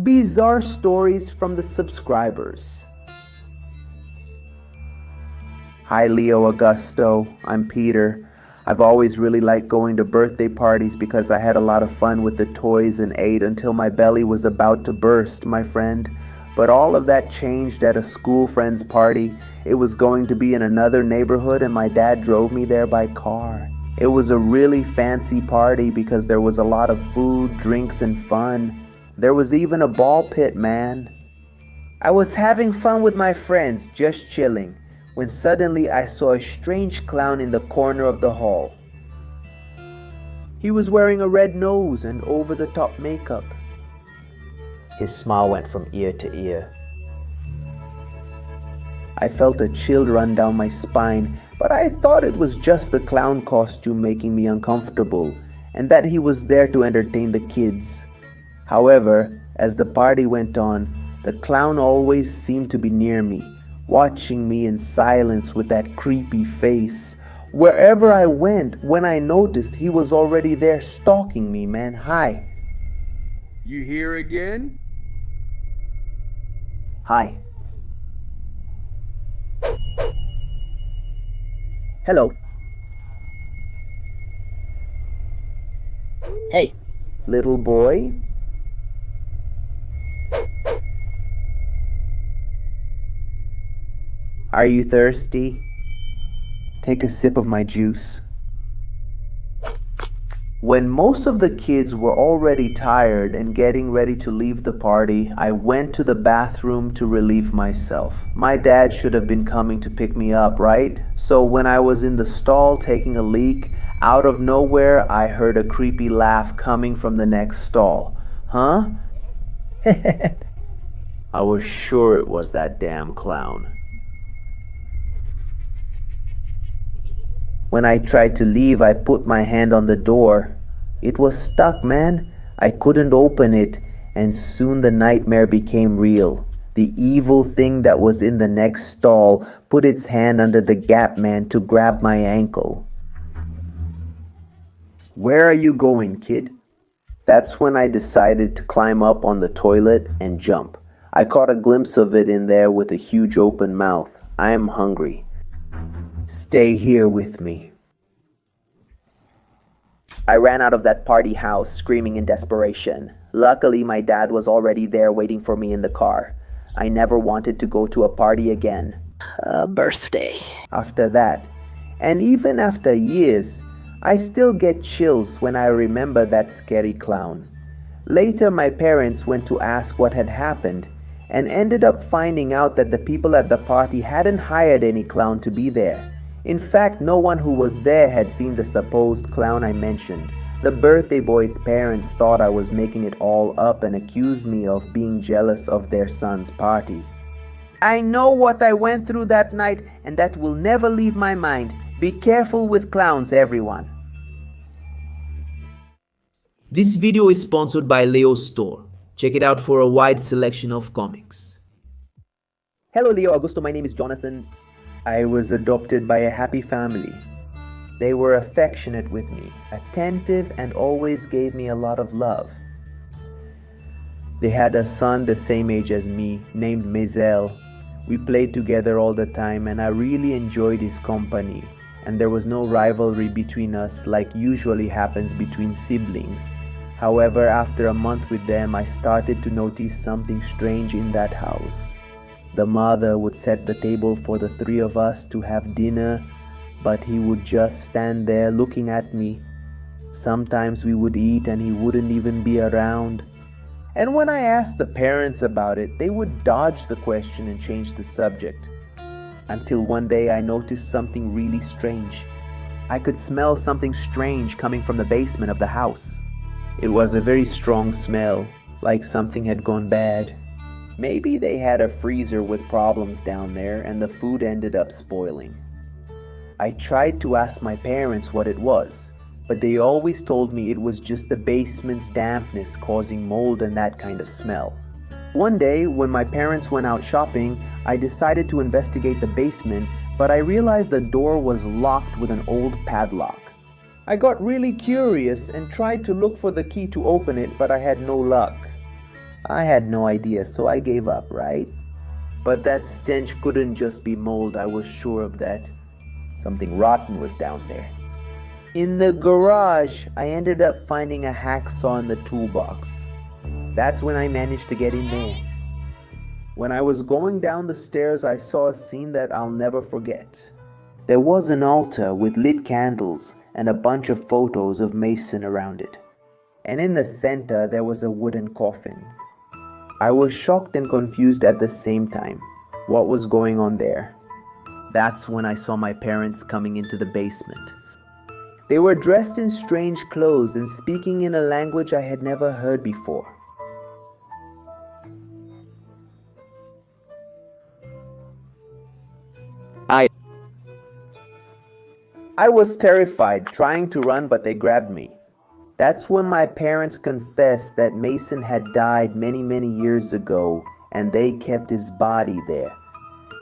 Bizarre stories from the subscribers. Hi Leo Augusto, I'm Peter. I've always really liked going to birthday parties because I had a lot of fun with the toys and ate until my belly was about to burst, my friend. But all of that changed at a school friend's party. It was going to be in another neighborhood and my dad drove me there by car. It was a really fancy party because there was a lot of food, drinks, and fun. There was even a ball pit, man. I was having fun with my friends, just chilling, when suddenly I saw a strange clown in the corner of the hall. He was wearing a red nose and over-the-top makeup. His smile went from ear to ear. I felt a chill run down my spine, but I thought it was just the clown costume making me uncomfortable, and that he was there to entertain the kids. However, as the party went on, the clown always seemed to be near me, watching me in silence with that creepy face. Wherever I went, when I noticed, he was already there stalking me, man. Hi. You here again? Hi. Hello. Hey. Little boy. Are you thirsty? Take a sip of my juice. When most of the kids were already tired and getting ready to leave the party, I went to the bathroom to relieve myself. My dad should have been coming to pick me up, right? So when I was in the stall taking a leak, out of nowhere I heard a creepy laugh coming from the next stall. Huh? I was sure it was that damn clown. When I tried to leave, I put my hand on the door. It was stuck, man. I couldn't open it, and soon the nightmare became real. The evil thing that was in the next stall put its hand under the gap man to grab my ankle. Where are you going, kid? That's when I decided to climb up on the toilet and jump. I caught a glimpse of it in there with a huge open mouth. I am hungry. Stay here with me. I ran out of that party house screaming in desperation. Luckily, my dad was already there waiting for me in the car. I never wanted to go to a party again. A birthday. After that, and even after years, I still get chills when I remember that scary clown. Later, my parents went to ask what had happened and ended up finding out that the people at the party hadn't hired any clown to be there. In fact, no one who was there had seen the supposed clown I mentioned. The birthday boy's parents thought I was making it all up and accused me of being jealous of their son's party. I know what I went through that night, and that will never leave my mind. Be careful with clowns, everyone. This video is sponsored by Leo's store. Check it out for a wide selection of comics. Hello Leo Augusto, my name is Jonathan. I was adopted by a happy family. They were affectionate with me, attentive, and always gave me a lot of love. They had a son the same age as me, named Maisel. We played together all the time and I really enjoyed his company. And there was no rivalry between us like usually happens between siblings. However, after a month with them, I started to notice something strange in that house. The mother would set the table for the three of us to have dinner, but he would just stand there looking at me. Sometimes we would eat and he wouldn't even be around. And when I asked the parents about it, they would dodge the question and change the subject. Until one day I noticed something really strange. I could smell something strange coming from the basement of the house. It was a very strong smell, like something had gone bad. Maybe they had a freezer with problems down there and the food ended up spoiling. I tried to ask my parents what it was, but they always told me it was just the basement's dampness causing mold and that kind of smell. One day, when my parents went out shopping, I decided to investigate the basement, but I realized the door was locked with an old padlock. I got really curious and tried to look for the key to open it, but I had no luck. I had no idea, so I gave up, right? But that stench couldn't just be mold, I was sure of that. Something rotten was down there. In the garage, I ended up finding a hacksaw in the toolbox. That's when I managed to get in there. When I was going down the stairs, I saw a scene that I'll never forget. There was an altar with lit candles and a bunch of photos of Mason around it. And in the center, there was a wooden coffin. I was shocked and confused at the same time. What was going on there? That's when I saw my parents coming into the basement. They were dressed in strange clothes and speaking in a language I had never heard before. I was terrified, trying to run, but they grabbed me. That's when my parents confessed that Mason had died many years ago and they kept his body there.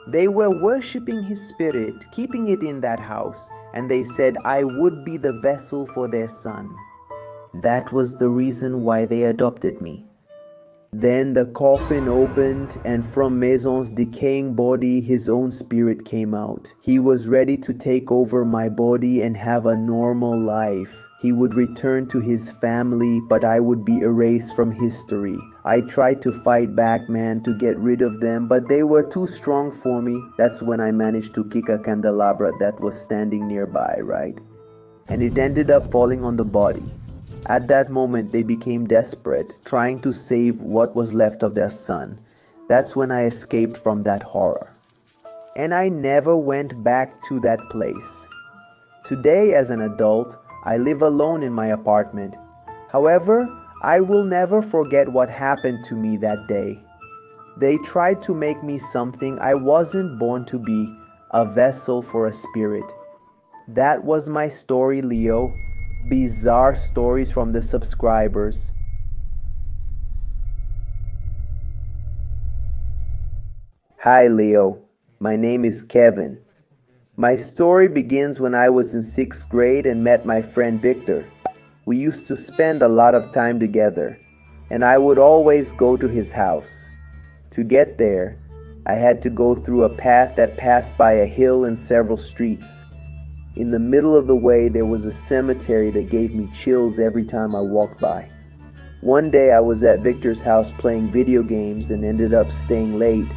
They were worshipping his spirit, keeping it in that house, and they said I would be the vessel for their son. That was the reason why they adopted me. Then the coffin opened, and from Mason's decaying body, his own spirit came out. He was ready to take over my body and have a normal life. He would return to his family, but I would be erased from history. I tried to fight back, man, to get rid of them, but they were too strong for me. That's when I managed to kick a candelabra that was standing nearby, right? And it ended up falling on the body. At that moment, they became desperate, trying to save what was left of their son. That's when I escaped from that horror. And I never went back to that place. Today, as an adult, I live alone in my apartment. However, I will never forget what happened to me that day. They tried to make me something I wasn't born to be, a vessel for a spirit. That was my story, Leo. Bizarre stories from the subscribers. Hi Leo, my name is Kevin. My story begins when I was in 6th grade and met my friend Victor. We used to spend a lot of time together, and I would always go to his house. To get there, I had to go through a path that passed by a hill and several streets. In the middle of the way, there was a cemetery that gave me chills every time I walked by. One day I was at Victor's house playing video games and ended up staying late.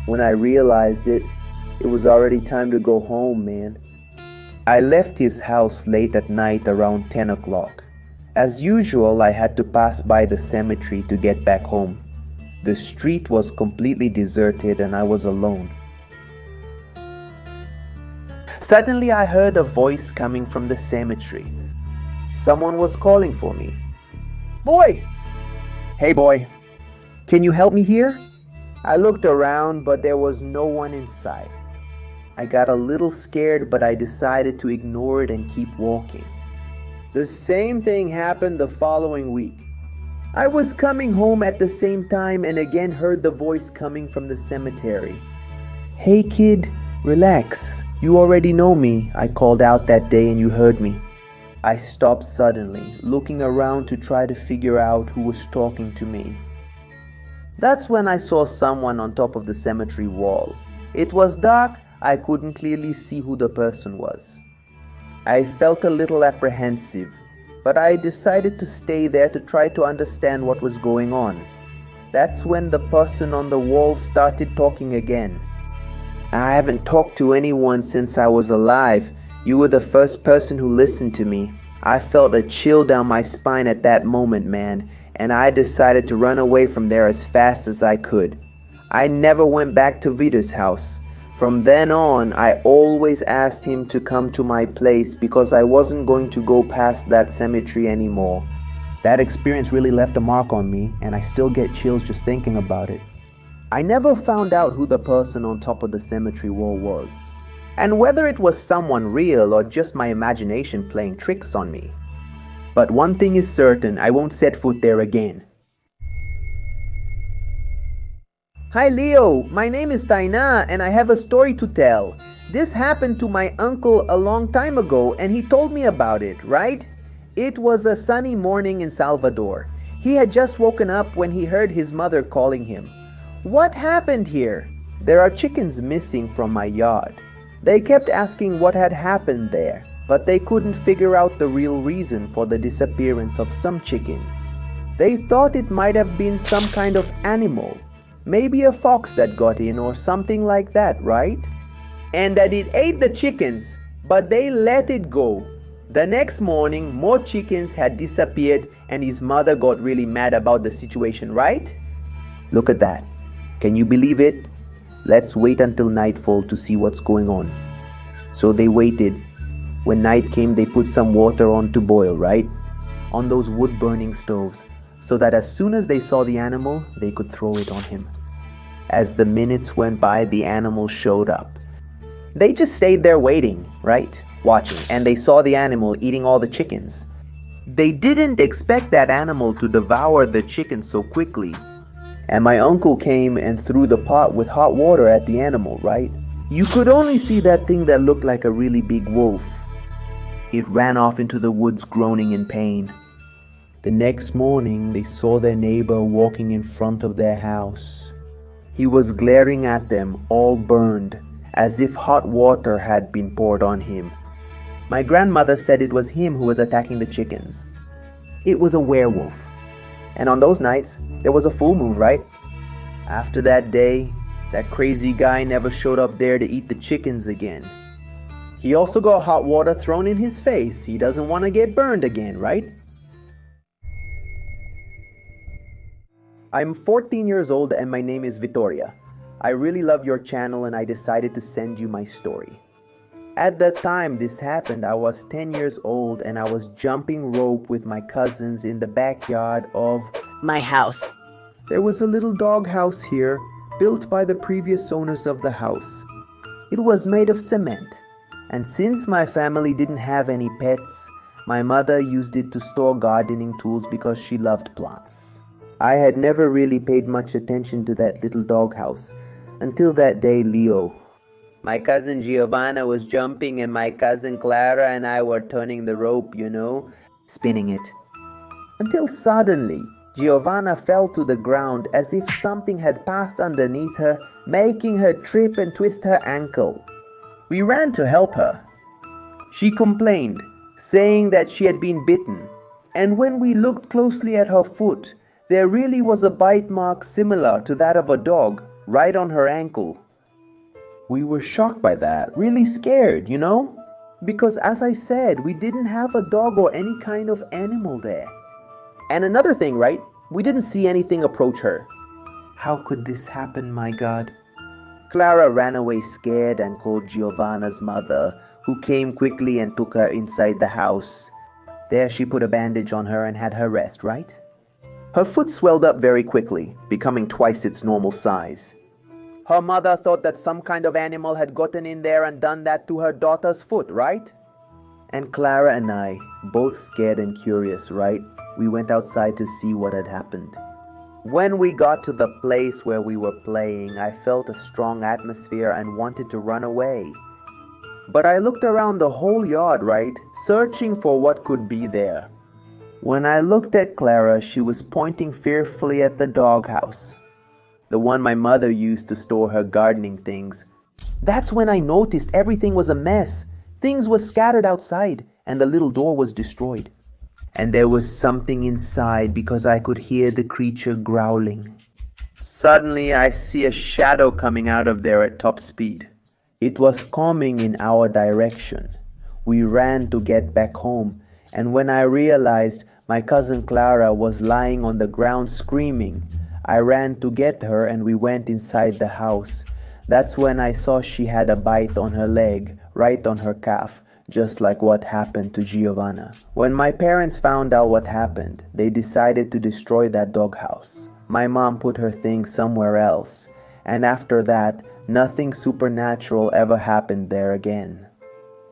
When I realized it was already time to go home, man. I left his house late at night around 10 o'clock. As usual, I had to pass by the cemetery to get back home. The street was completely deserted and I was alone. Suddenly I heard a voice coming from the cemetery. Someone was calling for me. Boy! Hey boy, can you help me here? I looked around, but there was no one inside. I got a little scared, but I decided to ignore it and keep walking. The same thing happened the following week. I was coming home at the same time and again heard the voice coming from the cemetery. Hey kid, relax. You already know me, I called out that day and you heard me. I stopped suddenly, looking around to try to figure out who was talking to me. That's when I saw someone on top of the cemetery wall. It was dark, I couldn't clearly see who the person was. I felt a little apprehensive, but I decided to stay there to try to understand what was going on. That's when the person on the wall started talking again. I haven't talked to anyone since I was alive. You were the first person who listened to me. I felt a chill down my spine at that moment, man, and I decided to run away from there as fast as I could. I never went back to Vita's house. From then on, I always asked him to come to my place because I wasn't going to go past that cemetery anymore. That experience really left a mark on me, and I still get chills just thinking about it. I never found out who the person on top of the cemetery wall was, and whether it was someone real or just my imagination playing tricks on me. But one thing is certain, I won't set foot there again. Hi Leo, my name is Taina and I have a story to tell. This happened to my uncle a long time ago and he told me about it, right? It was a sunny morning in Salvador. He had just woken up when he heard his mother calling him. "What happened here?" "There are chickens missing from my yard." They kept asking what had happened there, but they couldn't figure out the real reason for the disappearance of some chickens. They thought it might have been some kind of animal, maybe a fox that got in or something like that, right? And that it ate the chickens, but they let it go. The next morning, more chickens had disappeared and his mother got really mad about the situation, right? Look at that. Can you believe it? Let's wait until nightfall to see what's going on. So they waited. When night came, they put some water on to boil, right? On those wood-burning stoves, so that as soon as they saw the animal, they could throw it on him. As the minutes went by, the animal showed up. They just stayed there waiting, right? Watching, and they saw the animal eating all the chickens. They didn't expect that animal to devour the chickens so quickly. And my uncle came and threw the pot with hot water at the animal, right? You could only see that thing that looked like a really big wolf. It ran off into the woods groaning in pain. The next morning, they saw their neighbor walking in front of their house. He was glaring at them, all burned, as if hot water had been poured on him. My grandmother said it was him who was attacking the chickens. It was a werewolf. And on those nights, there was a full moon, right? After that day, that crazy guy never showed up there to eat the chickens again. He also got hot water thrown in his face. He doesn't want to get burned again, right? I'm 14 years old and my name is Vittoria. I really love your channel and I decided to send you my story. At the time this happened, I was 10 years old and I was jumping rope with my cousins in the backyard of my house. There was a little doghouse here, built by the previous owners of the house. It was made of cement, and since my family didn't have any pets, my mother used it to store gardening tools because she loved plants. I had never really paid much attention to that little doghouse until that day, Leo. My cousin Giovanna was jumping and my cousin Clara and I were turning the rope, spinning it. Until suddenly, Giovanna fell to the ground as if something had passed underneath her, making her trip and twist her ankle. We ran to help her. She complained, saying that she had been bitten, and when we looked closely at her foot, there really was a bite mark similar to that of a dog, right on her ankle. We were shocked by that, really scared, because as I said, we didn't have a dog or any kind of animal there. And another thing, right? We didn't see anything approach her. How could this happen, my God? Clara ran away scared and called Giovanna's mother, who came quickly and took her inside the house. There she put a bandage on her and had her rest, right? Her foot swelled up very quickly, becoming twice its normal size. Her mother thought that some kind of animal had gotten in there and done that to her daughter's foot, right? And Clara and I, both scared and curious, right? We went outside to see what had happened. When we got to the place where we were playing, I felt a strong atmosphere and wanted to run away. But I looked around the whole yard, right? Searching for what could be there. When I looked at Clara, she was pointing fearfully at the doghouse, the one my mother used to store her gardening things. That's when I noticed everything was a mess. Things were scattered outside, and the little door was destroyed. And there was something inside because I could hear the creature growling. Suddenly, I see a shadow coming out of there at top speed. It was coming in our direction. We ran to get back home, and when I realized my cousin Clara was lying on the ground screaming, I ran to get her and we went inside the house. That's when I saw she had a bite on her leg, right on her calf, just like what happened to Giovanna. When my parents found out what happened, they decided to destroy that doghouse. My mom put her things somewhere else, and after that, nothing supernatural ever happened there again.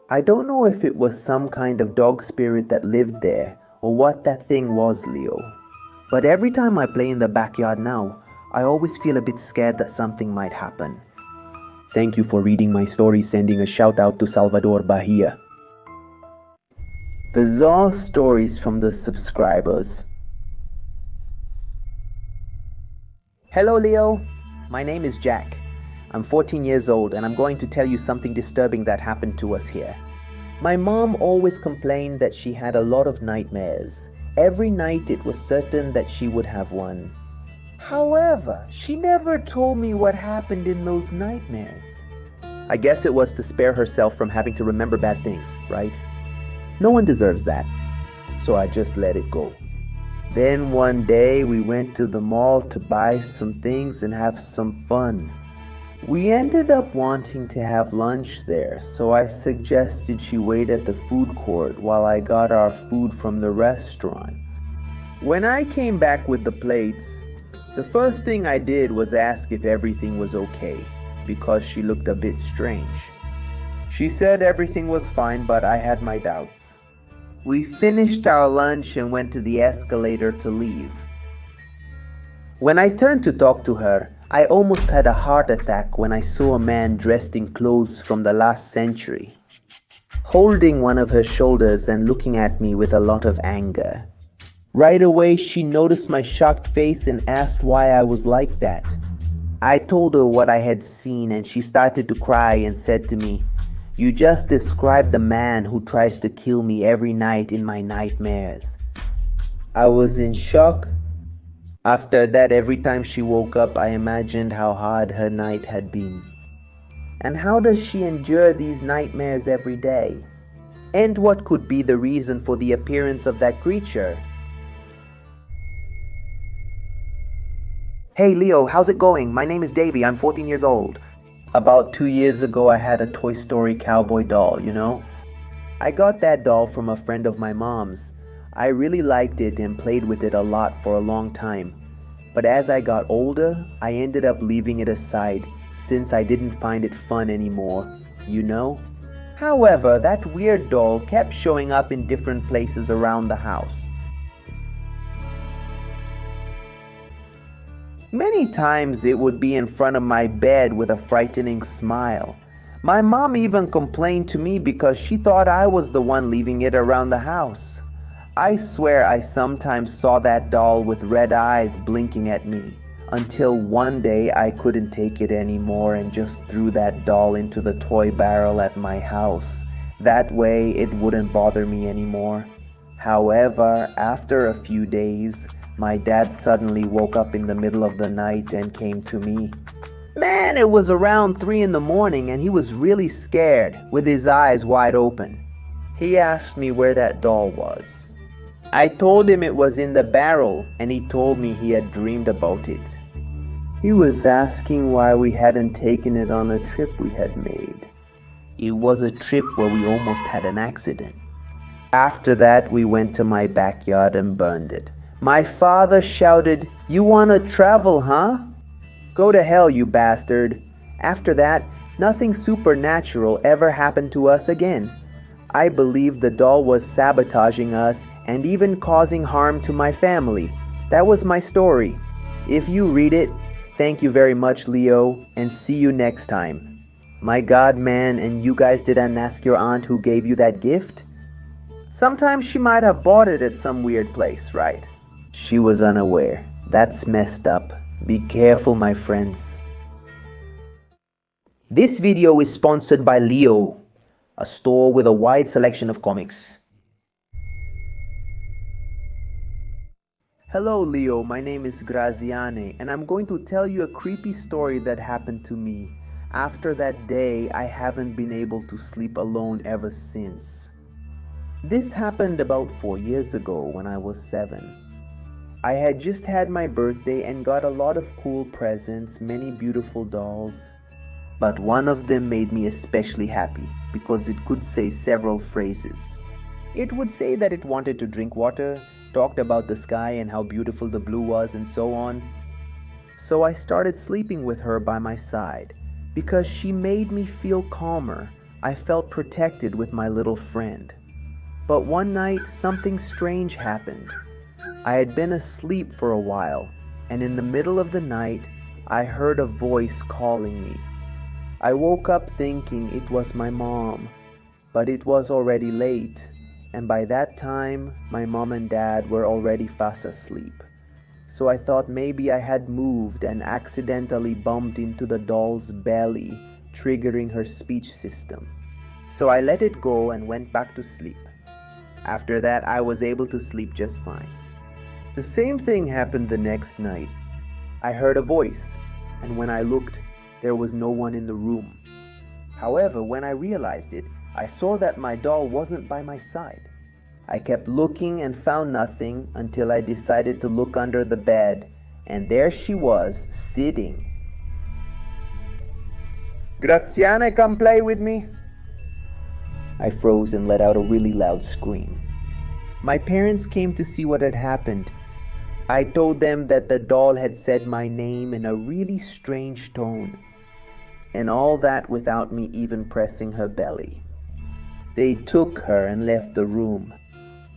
I don't know if it was some kind of dog spirit that lived there, or what that thing was, Leo. But every time I play in the backyard now, I always feel a bit scared that something might happen. Thank you for reading my story, sending a shout out to Salvador Bahia. Bizarre stories from the subscribers. Hello, Leo. My name is Jack. I'm 14 years old and I'm going to tell you something disturbing that happened to us here. My mom always complained that she had a lot of nightmares. Every night it was certain that she would have one. However, she never told me what happened in those nightmares. I guess it was to spare herself from having to remember bad things, right? No one deserves that. So I just let it go. Then one day we went to the mall to buy some things and have some fun. We ended up wanting to have lunch there, so I suggested she wait at the food court while I got our food from the restaurant. When I came back with the plates, the first thing I did was ask if everything was okay, because she looked a bit strange. She said everything was fine, but I had my doubts. We finished our lunch and went to the escalator to leave. When I turned to talk to her, I almost had a heart attack when I saw a man dressed in clothes from the last century, holding one of her shoulders and looking at me with a lot of anger. Right away, she noticed my shocked face and asked why I was like that. I told her what I had seen and she started to cry and said to me, "You just described the man who tries to kill me every night in my nightmares." I was in shock. After that, every time she woke up, I imagined how hard her night had been. And how does she endure these nightmares every day? And what could be the reason for the appearance of that creature? Hey Leo, how's it going? My name is Davey, I'm 14 years old. About 2 years ago, I had a Toy Story cowboy doll, you know? I got that doll from a friend of my mom's. I really liked it and played with it a lot for a long time. But as I got older, I ended up leaving it aside since I didn't find it fun anymore, you know? However, that weird doll kept showing up in different places around the house. Many times it would be in front of my bed with a frightening smile. My mom even complained to me because she thought I was the one leaving it around the house. I swear I sometimes saw that doll with red eyes blinking at me, until one day I couldn't take it anymore and just threw that doll into the toy barrel at my house. That way it wouldn't bother me anymore. However, after a few days, my dad suddenly woke up in the middle of the night and came to me. Man, it was around 3 in the morning and he was really scared, with his eyes wide open. He asked me where that doll was. I told him it was in the barrel and he told me he had dreamed about it. He was asking why we hadn't taken it on a trip we had made. It was a trip where we almost had an accident. After that, we went to my backyard and burned it. My father shouted, "You wanna travel, huh? Go to hell, you bastard." After that, nothing supernatural ever happened to us again. I believe the doll was sabotaging us and even causing harm to my family. That was my story. If you read it, thank you very much, Leo, and see you next time. My God, man, and you guys didn't ask your aunt who gave you that gift? Sometimes she might have bought it at some weird place, right? She was unaware. That's messed up. Be careful, my friends. This video is sponsored by Leo, a store with a wide selection of comics. Hello Leo, my name is Graziane and I'm going to tell you a creepy story that happened to me. After that day, I haven't been able to sleep alone ever since. This happened about 4 years ago when I was 7. I had just had my birthday and got a lot of cool presents, many beautiful dolls. But one of them made me especially happy because it could say several phrases. It would say that it wanted to drink water, talked about the sky and how beautiful the blue was and so on. So I started sleeping with her by my side. Because she made me feel calmer, I felt protected with my little friend. But one night, something strange happened. I had been asleep for a while, and in the middle of the night, I heard a voice calling me. I woke up thinking it was my mom, but it was already late, and by that time, my mom and dad were already fast asleep. so I thought maybe I had moved and accidentally bumped into the doll's belly, triggering her speech system. So I let it go and went back to sleep. After that, I was able to sleep just fine. The same thing happened the next night. I heard a voice, and when I looked, there was no one in the room. However, when I realized it, I saw that my doll wasn't by my side. I kept looking and found nothing until I decided to look under the bed, and there she was, sitting. "Graziane, come play with me." I froze and let out a really loud scream. My parents came to see what had happened. I told them that the doll had said my name in a really strange tone, and all that without me even pressing her belly. They took her and left the room.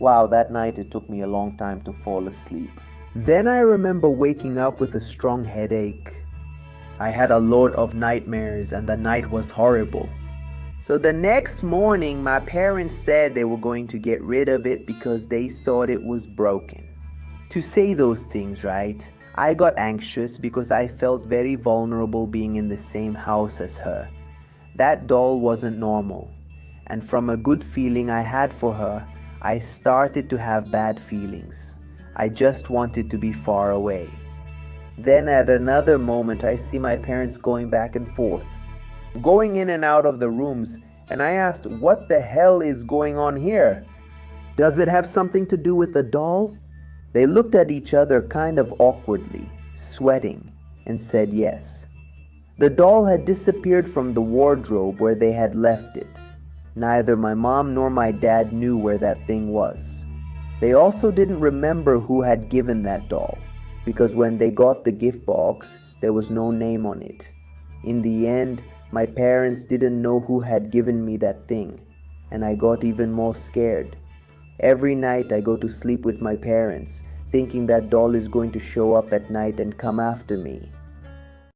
Wow, that night it took me a long time to fall asleep. Then I remember waking up with a strong headache. I had a lot of nightmares and the night was horrible. So the next morning my parents said they were going to get rid of it because they thought it was broken. To say those things, right? I got anxious because I felt very vulnerable being in the same house as her. That doll wasn't normal. And from a good feeling I had for her, I started to have bad feelings. I just wanted to be far away. Then at another moment I see my parents going back and forth, going in and out of the rooms, and I asked, "What the hell is going on here? Does it have something to do with the doll?" They looked at each other kind of awkwardly, sweating, and said yes. The doll had disappeared from the wardrobe where they had left it. Neither my mom nor my dad knew where that thing was. They also didn't remember who had given that doll, because when they got the gift box, there was no name on it. In the end, my parents didn't know who had given me that thing, and I got even more scared. Every night I go to sleep with my parents, thinking that doll is going to show up at night and come after me.